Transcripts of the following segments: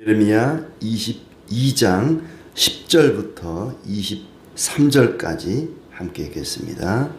예레미야 22장 10절부터 23절까지 함께 읽겠습니다.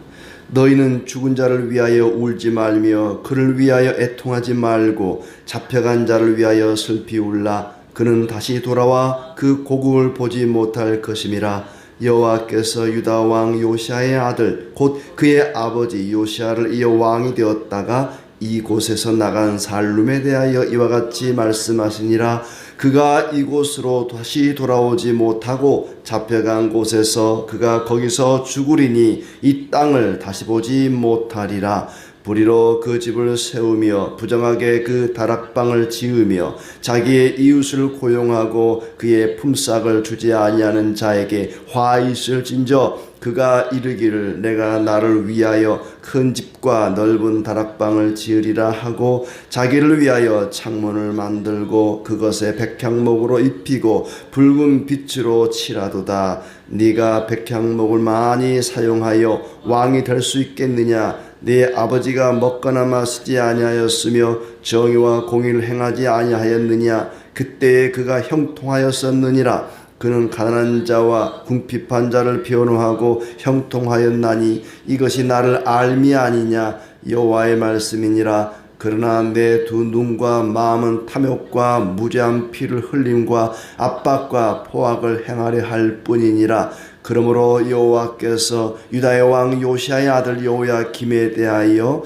너희는 죽은 자를 위하여 울지 말며 그를 위하여 애통하지 말고 잡혀간 자를 위하여 슬피 울라. 그는 다시 돌아와 그 고국을 보지 못할 것임이라. 여호와께서 유다 왕 요시아의 아들 곧 그의 아버지 요시아를 이어 왕이 되었다가 이곳에서 나간 살룸에 대하여 이와 같이 말씀하시니라. 그가 이곳으로 다시 돌아오지 못하고 잡혀간 곳에서 그가 거기서 죽으리니 이 땅을 다시 보지 못하리라. 불의로 그 집을 세우며 부정하게 그 다락방을 지으며 자기의 이웃을 고용하고 그의 품삯을 주지 아니하는 자에게 화 있을진저 그가 이르기를 내가 나를 위하여 큰 집과 넓은 다락방을 지으리라 하고 자기를 위하여 창문을 만들고 그것에 백향목으로 입히고 붉은 빛으로 칠하도다. 네가 백향목을 많이 사용하여 왕이 될 수 있겠느냐? 네 아버지가 먹거나 마시지 아니하였으며 정의와 공의를 행하지 아니하였느냐? 그때에 그가 형통하였었느니라. 그는 가난한 자와 궁핍한 자를 변호하고 형통하였나니 이것이 나를 알미 아니냐? 여호와의 말씀이니라. 그러나 내 두 눈과 마음은 탐욕과 무죄한 피를 흘림과 압박과 포악을 행하려 할 뿐이니라. 그러므로 여호와께서 유다의 왕 요시아의 아들 여호야김에 대하여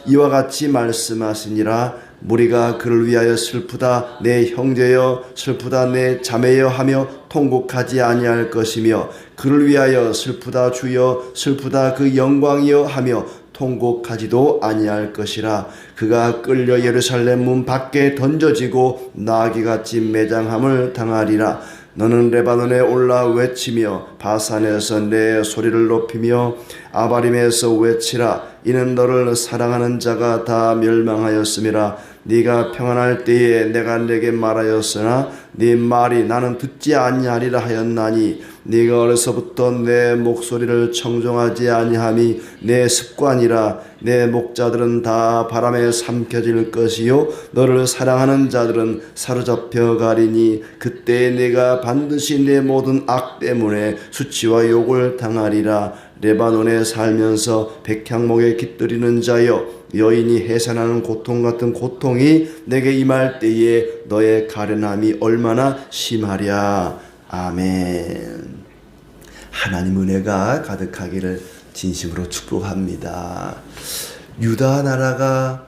이와 같이 말씀하시니라. 무리가 그를 위하여 슬프다 내 형제여 슬프다 내 자매여 하며 통곡하지 아니할 것이며 그를 위하여 슬프다 주여 슬프다 그 영광이여 하며 통곡하지도 아니할 것이라. 그가 끌려 예루살렘 문 밖에 던져지고 나귀같이 매장함을 당하리라. 너는 레바논에 올라 외치며 바산에서 내 소리를 높이며 아바림에서 외치라. 이는 너를 사랑하는 자가 다 멸망하였음이라. 네가 평안할 때에 내가 내게 말하였으나 네 말이 나는 듣지 아니하리라 하였나니 네가 어려서부터 내 목소리를 청종하지 아니함이 내 습관이라. 내 목자들은 다 바람에 삼켜질 것이요 너를 사랑하는 자들은 사로잡혀 가리니 그때 내가 반드시 내 모든 악 때문에 수치와 욕을 당하리라. 레바논에 살면서 백향목에 깃들이는 자여 여인이 해산하는 고통 같은 고통이 내게 임할 때에 너의 가련함이 얼마나 심하랴. 아멘. 하나님 은혜가 가득하기를 진심으로 축복합니다. 유다 나라가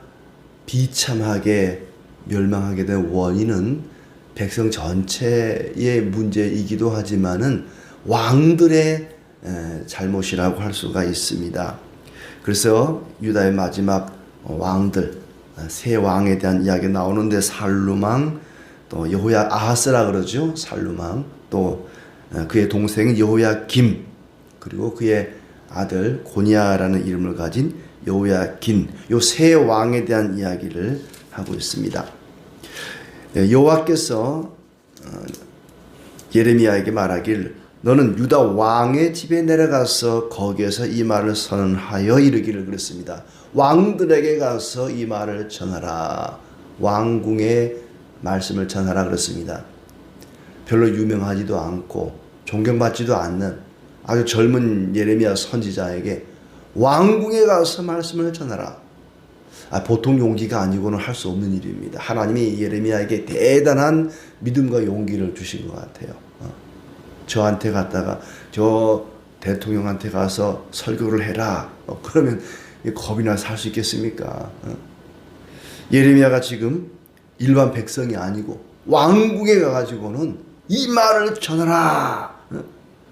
비참하게 멸망하게 된 원인은 백성 전체의 문제이기도 하지만은 왕들의 잘못이라고 할 수가 있습니다. 그래서 유다의 마지막 왕들 세 왕에 대한 이야기 나오는데 살룸 왕, 또 여호야 아하스라 그러죠. 살룸 왕, 또 그의 동생 여호야김, 그리고 그의 아들 고니야라는 이름을 가진 여호야긴, 요 세 왕에 대한 이야기를 하고 있습니다. 여호와께서 예레미야에게 말하길 너는 유다 왕의 집에 내려가서 거기에서 이 말을 선언하여 이르기를 그랬습니다. 왕들에게 가서 이 말을 전하라. 왕궁의 말씀을 전하라 그랬습니다. 별로 유명하지도 않고 존경받지도 않는 아주 젊은 예레미야 선지자에게 왕궁에 가서 말씀을 전하라. 보통 용기가 아니고는 할 수 없는 일입니다. 하나님이 예레미야에게 대단한 믿음과 용기를 주신 것 같아요. 저한테 갔다가 저 대통령한테 가서 설교를 해라. 그러면 겁이 나서 할 수 있겠습니까? 예레미야가 지금 일반 백성이 아니고 왕궁에 가가지고는 이 말을 전하라.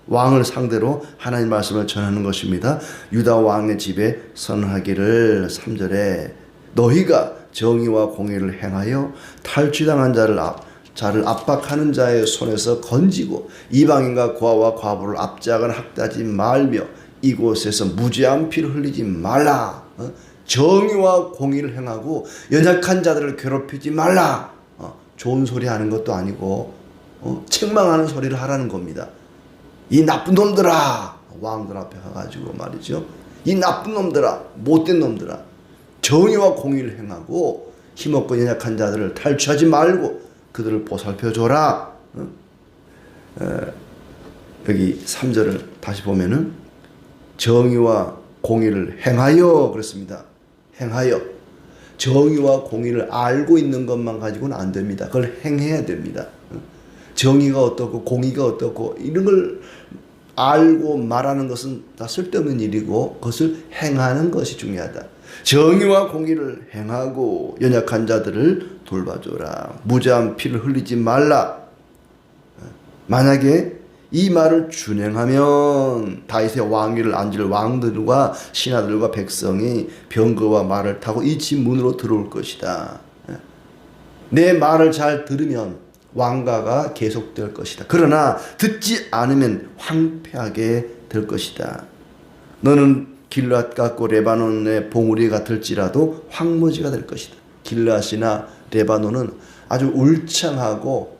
왕을 상대로 하나님 말씀을 전하는 것입니다. 유다 왕의 집에 선하기를 3절에 너희가 정의와 공의를 행하여 탈취당한 자를 압박하는 자의 손에서 건지고 이방인과 고아와 과부를 압제하거나 학대하지 말며 이곳에서 무죄한 피를 흘리지 말라. 정의와 공의를 행하고 연약한 자들을 괴롭히지 말라. 좋은 소리 하는 것도 아니고 책망하는 소리를 하라는 겁니다. 이 나쁜 놈들아, 왕들 앞에 가가지고 말이죠. 이 나쁜 놈들아, 못된 놈들아, 정의와 공의를 행하고 힘없고 연약한 자들을 탈취하지 말고 그들을 보살펴줘라. 여기 3절을 다시 보면은 정의와 공의를 행하여 그랬습니다. 행하여. 정의와 공의를 알고 있는 것만 가지고는 안 됩니다. 그걸 행해야 됩니다. 정의가 어떻고 공의가 어떻고 이런 걸 알고 말하는 것은 다 쓸데없는 일이고 그것을 행하는 것이 중요하다. 정의와 공의를 행하고 연약한 자들을 돌봐줘라. 무죄한 피를 흘리지 말라. 만약에 이 말을 준행하면 다윗의 왕위를 앉을 왕들과 신하들과 백성이 병거와 말을 타고 이 집 문으로 들어올 것이다. 내 말을 잘 들으면 왕가가 계속될 것이다. 그러나 듣지 않으면 황폐하게 될 것이다. 너는 길앗 같고 레바논의 봉우리 같을지라도 황무지가 될 것이다. 길앗이나 레바논은 아주 울창하고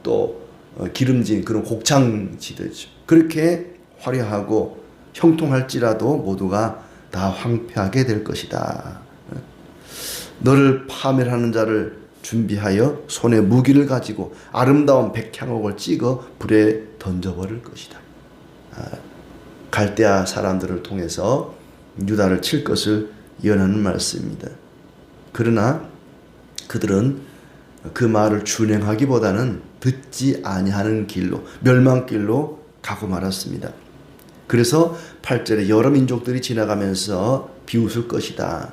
또 기름진 그런 곡창지대죠. 그렇게 화려하고 형통할지라도 모두가 다 황폐하게 될 것이다. 너를 파멸하는 자를 준비하여 손에 무기를 가지고 아름다운 백향옥을 찍어 불에 던져버릴 것이다. 갈대아 사람들을 통해서 유다를 칠 것을 예언하는 말씀입니다. 그러나 그들은 그 말을 준행하기보다는 듣지 아니하는 길로 멸망길로 가고 말았습니다. 그래서 8절에 여러 민족들이 지나가면서 비웃을 것이다.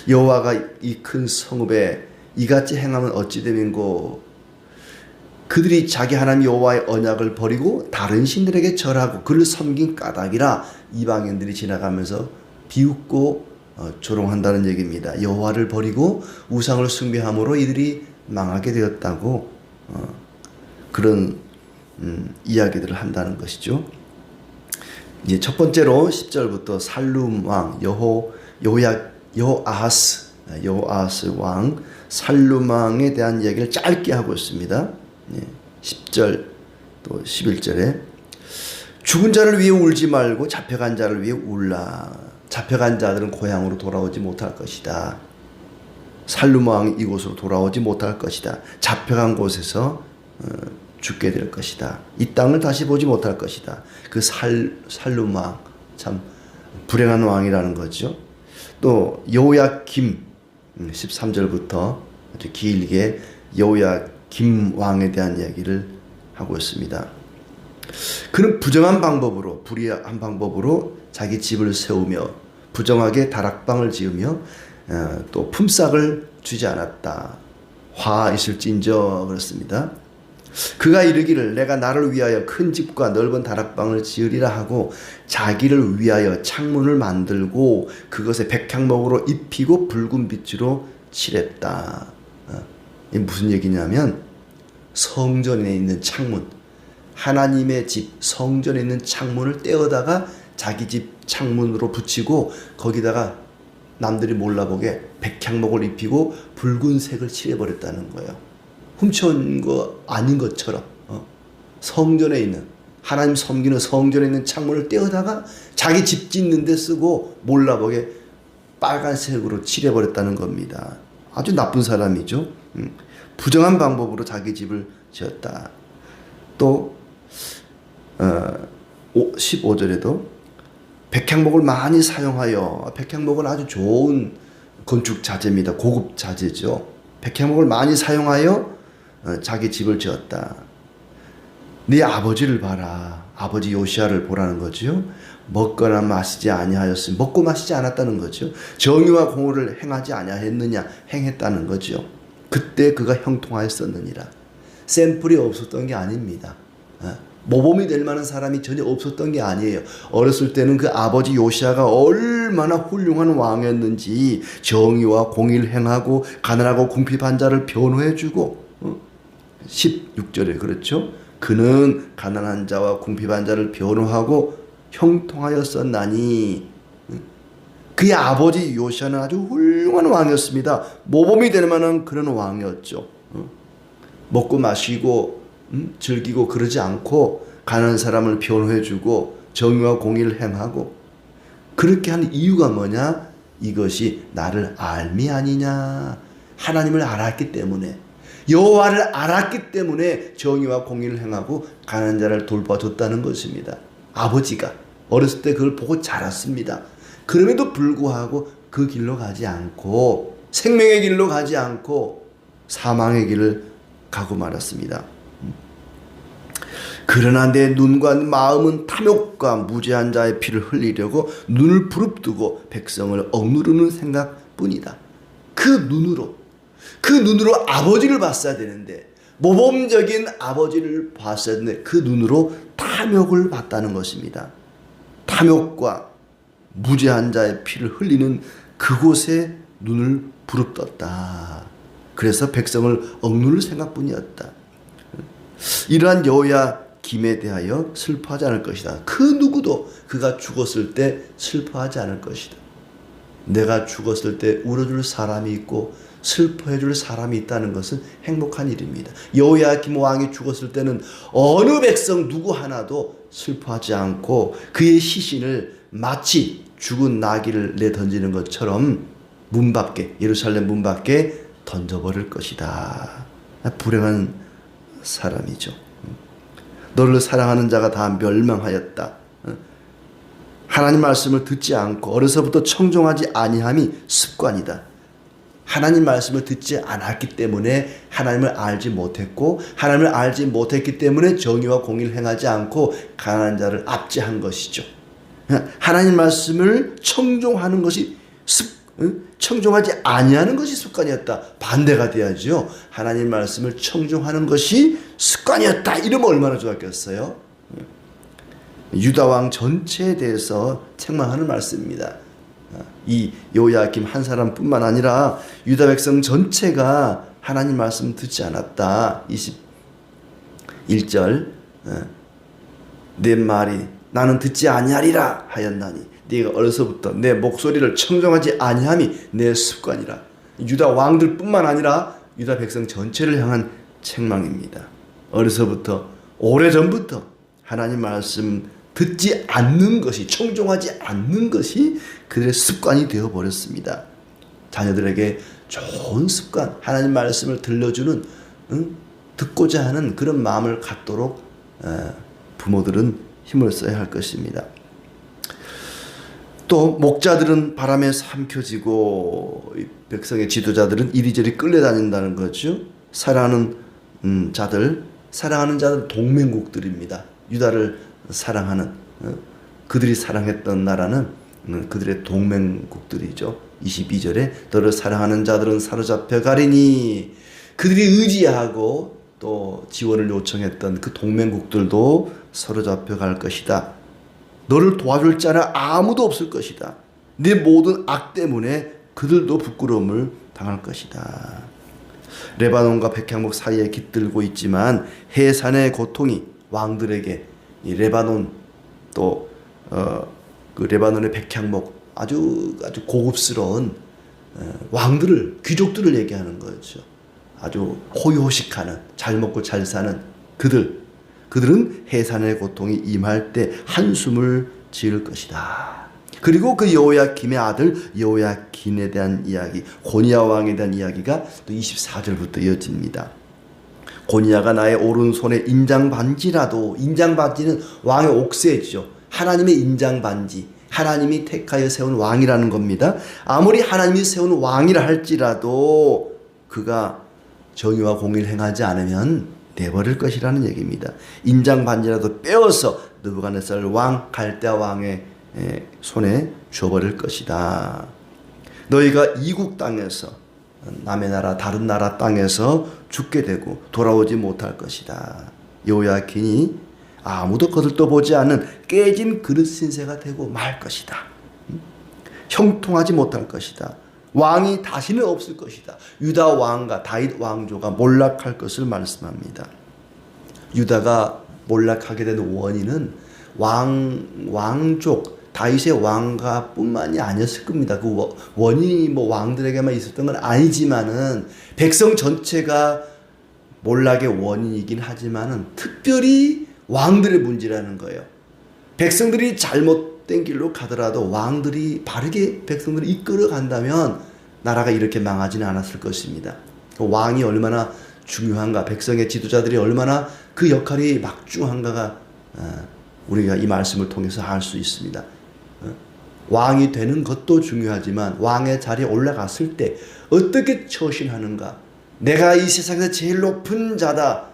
여호와가 이 큰 성읍에 이같이 행하면 어찌 됨인고. 그들이 자기 하나님 여호와의 언약을 버리고 다른 신들에게 절하고 그를 섬긴 까닭이라 이방인들이 지나가면서 비웃고 조롱한다는 얘기입니다. 여호와를 버리고 우상을 숭배함으로 이들이 망하게 되었다고 그런 이야기들을 한다는 것이죠. 이제 첫 번째로 10절부터 살룸 왕 여호아하스 왕 살룸 왕에 대한 이야기를 짧게 하고 있습니다. 10절 또 11절에 죽은 자를 위해 울지 말고 잡혀간 자를 위해 울라. 잡혀간 자들은 고향으로 돌아오지 못할 것이다. 살룸 왕이 이곳으로 돌아오지 못할 것이다. 잡혀간 곳에서 죽게 될 것이다. 이 땅을 다시 보지 못할 것이다. 그 살룸 왕 참 불행한 왕이라는 거죠. 또 여호야김 13절부터 아주 길게 여호야김 왕에 대한 이야기를 하고 있습니다. 그는 부정한 방법으로 불의한 방법으로 자기 집을 세우며 부정하게 다락방을 지으며 또 품삯을 주지 않았다. 화 있을진저 그렇습니다. 그가 이르기를 내가 나를 위하여 큰 집과 넓은 다락방을 지으리라 하고 자기를 위하여 창문을 만들고 그것에 백향목으로 입히고 붉은 빛으로 칠했다. 이게 무슨 얘기냐면 성전에 있는 창문, 하나님의 집 성전에 있는 창문을 떼어다가 자기 집 창문으로 붙이고 거기다가 남들이 몰라보게 백향목을 입히고 붉은색을 칠해버렸다는 거예요. 훔쳐온 거 아닌 것처럼 성전에 있는 하나님 섬기는 성전에 있는 창문을 떼어다가 자기 집 짓는 데 쓰고 몰라보게 빨간색으로 칠해버렸다는 겁니다. 아주 나쁜 사람이죠. 부정한 방법으로 자기 집을 지었다. 또 15절에도 백향목을 많이 사용하여, 백향목은 아주 좋은 건축 자재입니다. 고급 자재죠. 백향목을 많이 사용하여 자기 집을 지었다. 네 아버지를 봐라. 아버지 요시야를 보라는 거죠. 먹거나 마시지 아니하였으니, 먹고 마시지 않았다는 거죠. 정의와 공의를 행하지 아니하였느냐, 행했다는 거죠. 그때 그가 형통하였었느니라. 샘플이 없었던 게 아닙니다. 모범이 될 만한 사람이 전혀 없었던 게 아니에요. 어렸을 때는 그 아버지 요시야가 얼마나 훌륭한 왕이었는지 정의와 공의를 행하고 가난하고 궁핍한 자를 변호해주고 16절에 그렇죠. 그는 가난한 자와 궁핍한 자를 변호하고 형통하였었나니. 그의 아버지 요시야는 아주 훌륭한 왕이었습니다. 모범이 될 만한 그런 왕이었죠. 먹고 마시고 즐기고 그러지 않고 가난한 사람을 변호해주고 정의와 공의를 행하고, 그렇게 한 이유가 뭐냐? 이것이 나를 알미 아니냐. 하나님을 알았기 때문에. 여호와를 알았기 때문에 정의와 공의를 행하고 가난한 자를 돌봐줬다는 것입니다. 아버지가 어렸을 때 그걸 보고 자랐습니다. 그럼에도 불구하고 그 길로 가지 않고 생명의 길로 가지 않고 사망의 길을 가고 말았습니다. 그러나 내 눈과 마음은 탐욕과 무죄한 자의 피를 흘리려고 눈을 부릅뜨고 백성을 억누르는 생각뿐이다. 그 눈으로 아버지를 봤어야 되는데, 모범적인 아버지를 봤어야 되는데 그 눈으로 탐욕을 봤다는 것입니다. 탐욕과 무죄한 자의 피를 흘리는 그곳에 눈을 부릅떴다. 그래서 백성을 억누를 생각뿐이었다. 이러한 여호야김에 대하여 슬퍼하지 않을 것이다. 그 누구도 그가 죽었을 때 슬퍼하지 않을 것이다. 내가 죽었을 때 울어줄 사람이 있고 슬퍼해줄 사람이 있다는 것은 행복한 일입니다. 여호야김 왕이 죽었을 때는 어느 백성 누구 하나도 슬퍼하지 않고 그의 시신을 마치 죽은 나귀를 내던지는 것처럼 문 밖에, 예루살렘 문 밖에 던져버릴 것이다. 불행한 사람이죠. 너를 사랑하는 자가 다 멸망하였다. 하나님 말씀을 듣지 않고 어려서부터 청종하지 아니함이 습관이다. 하나님 말씀을 듣지 않았기 때문에 하나님을 알지 못했고, 하나님을 알지 못했기 때문에 정의와 공의를 행하지 않고 가난한 자를 압제한 것이죠. 하나님 말씀을 청종하는 것이 청종하지 아니하는 것이 습관이었다. 반대가 돼야죠. 하나님 말씀을 청종하는 것이 습관이었다. 이러면 얼마나 좋았겠어요. 유다 왕 전체에 대해서 책망하는 말씀입니다. 이 여호야김 한 사람뿐만 아니라 유다 백성 전체가 하나님 말씀 듣지 않았다. 21절 내 말이 나는 듣지 아니하리라 하였나니 네가 어려서부터 내 목소리를 청종하지 아니함이 내 습관이라. 유다 왕들뿐만 아니라 유다 백성 전체를 향한 책망입니다. 어려서부터 오래전부터 하나님 말씀 듣지 않는 것이, 청종하지 않는 것이 그들의 습관이 되어버렸습니다. 자녀들에게 좋은 습관, 하나님 말씀을 들려주는, 듣고자 하는 그런 마음을 갖도록 부모들은 힘을 써야 할 것입니다. 또 목자들은 바람에 삼켜지고 백성의 지도자들은 이리저리 끌려다닌다는 거죠. 사랑하는 자들 동맹국들입니다. 유다를 사랑하는, 그들이 사랑했던 나라는 그들의 동맹국들이죠. 22절에 너를 사랑하는 자들은 사로잡혀 가리니, 그들이 의지하고 또 지원을 요청했던 그 동맹국들도 사로잡혀 갈 것이다. 너를 도와줄 자는 아무도 없을 것이다. 네 모든 악 때문에 그들도 부끄러움을 당할 것이다. 레바논과 백향목 사이에 깃들고 있지만 해산의 고통이 왕들에게, 이 레바논 또 그 레바논의 백향목, 아주 고급스러운 왕들을, 귀족들을 얘기하는 거죠. 아주 호요식하는, 잘 먹고 잘 사는 그들은 해산의 고통이 임할 때 한숨을 지을 것이다. 그리고 그 여호야김의 아들 여호야긴에 대한 이야기, 고니야 왕에 대한 이야기가 또 24절부터 이어집니다. 고니야가 나의 오른손에 인장반지라도, 인장반지는 왕의 옥새죠. 하나님의 인장반지, 하나님이 택하여 세운 왕이라는 겁니다. 아무리 하나님이 세운 왕이라 할지라도 그가 정의와 공의를 행하지 않으면 내버릴 것이라는 얘기입니다. 인장반지라도 빼어서 느부갓네살 왕, 갈대아 왕의 손에 줘버릴 것이다. 너희가 이국 땅에서, 남의 나라, 다른 나라 땅에서 죽게 되고 돌아오지 못할 것이다. 여호야긴이 아무도 거들떠보지 않는 깨진 그릇 신세가 되고 말 것이다. 형통하지 못할 것이다. 왕이 다시는 없을 것이다. 유다 왕과 다윗 왕조가 몰락할 것을 말씀합니다. 유다가 몰락하게 된 원인은 왕족 다윗의 왕가뿐만이 아니었을 겁니다. 그 원인이 뭐 왕들에게만 있었던 건 아니지만은 백성 전체가 몰락의 원인이긴 하지만은 특별히 왕들의 문제라는 거예요. 백성들이 잘못된 길로 가더라도 왕들이 바르게 백성들을 이끌어 간다면 나라가 이렇게 망하지는 않았을 것입니다. 왕이 얼마나 중요한가, 백성의 지도자들이 얼마나 그 역할이 막중한가가 우리가 이 말씀을 통해서 알 수 있습니다. 왕이 되는 것도 중요하지만 왕의 자리에 올라갔을 때 어떻게 처신하는가. 내가 이 세상에서 제일 높은 자다,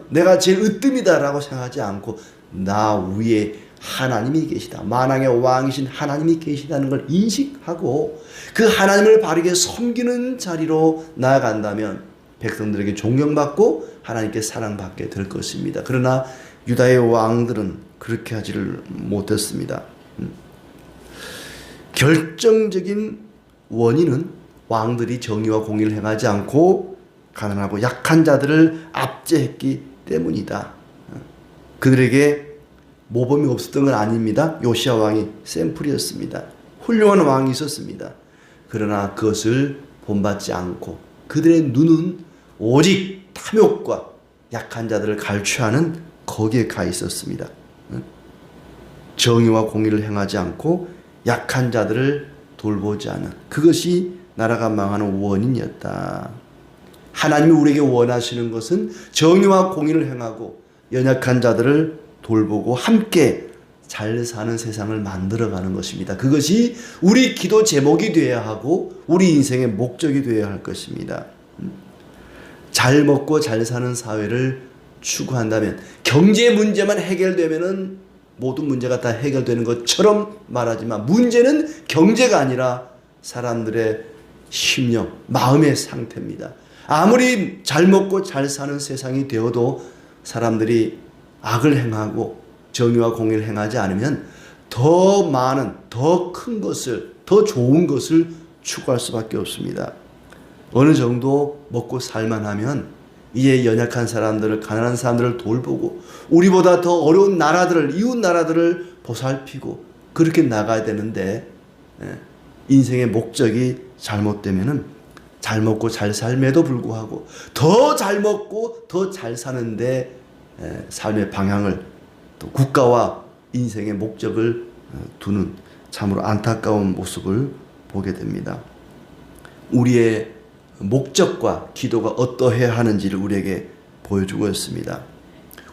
내가 제일 으뜸이다라고 생각하지 않고 나 위에 하나님이 계시다, 만왕의 왕이신 하나님이 계시다는 걸 인식하고 그 하나님을 바르게 섬기는 자리로 나아간다면 백성들에게 존경받고 하나님께 사랑받게 될 것입니다. 그러나 유다의 왕들은 그렇게 하지를 못했습니다. 결정적인 원인은 왕들이 정의와 공의를 행하지 않고 가난하고 약한 자들을 압제했기 때문이다. 그들에게 모범이 없었던 건 아닙니다. 요시야 왕이 샘플이었습니다. 훌륭한 왕이 있었습니다. 그러나 그것을 본받지 않고 그들의 눈은 오직 탐욕과 약한 자들을 갈취하는 거기에 가 있었습니다. 정의와 공의를 행하지 않고 약한 자들을 돌보지 않은, 그것이 나라가 망하는 원인이었다. 하나님이 우리에게 원하시는 것은 정의와 공의를 행하고 연약한 자들을 돌보고 함께 잘 사는 세상을 만들어가는 것입니다. 그것이 우리 기도 제목이 되어야 하고 우리 인생의 목적이 되어야 할 것입니다. 잘 먹고 잘 사는 사회를 추구한다면, 경제 문제만 해결되면은 모든 문제가 다 해결되는 것처럼 말하지만 문제는 경제가 아니라 사람들의 심령, 마음의 상태입니다. 아무리 잘 먹고 잘 사는 세상이 되어도 사람들이 악을 행하고 정의와 공의를 행하지 않으면 더 많은, 더 큰 것을, 더 좋은 것을 추구할 수밖에 없습니다. 어느 정도 먹고 살만하면 이제 연약한 사람들을, 가난한 사람들을 돌보고 우리보다 더 어려운 나라들을, 이웃 나라들을 보살피고 그렇게 나가야 되는데, 인생의 목적이 잘못되면은 잘 먹고 잘 삶에도 불구하고 더 잘 먹고 더 잘 사는데 삶의 방향을, 또 국가와 인생의 목적을 두는 참으로 안타까운 모습을 보게 됩니다. 우리의 목적과 기도가 어떠해야 하는지를 우리에게 보여주고 있습니다.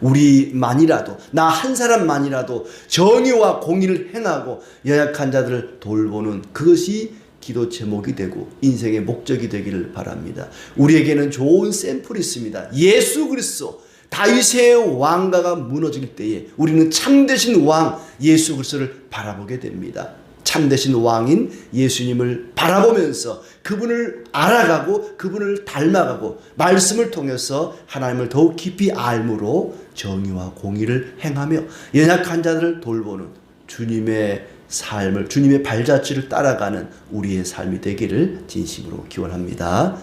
우리만이라도, 나 한 사람만이라도 정의와 공의를 행하고 연약한 자들을 돌보는 그것이 기도 제목이 되고 인생의 목적이 되기를 바랍니다. 우리에게는 좋은 샘플이 있습니다. 예수 그리스도, 다윗의 왕가가 무너질 때에 우리는 참되신 왕 예수 그리스도를 바라보게 됩니다. 참되신 왕인 예수님을 바라보면서 그분을 알아가고 그분을 닮아가고 말씀을 통해서 하나님을 더욱 깊이 알므로 정의와 공의를 행하며 연약한 자들을 돌보는 주님의 삶을, 주님의 발자취를 따라가는 우리의 삶이 되기를 진심으로 기원합니다.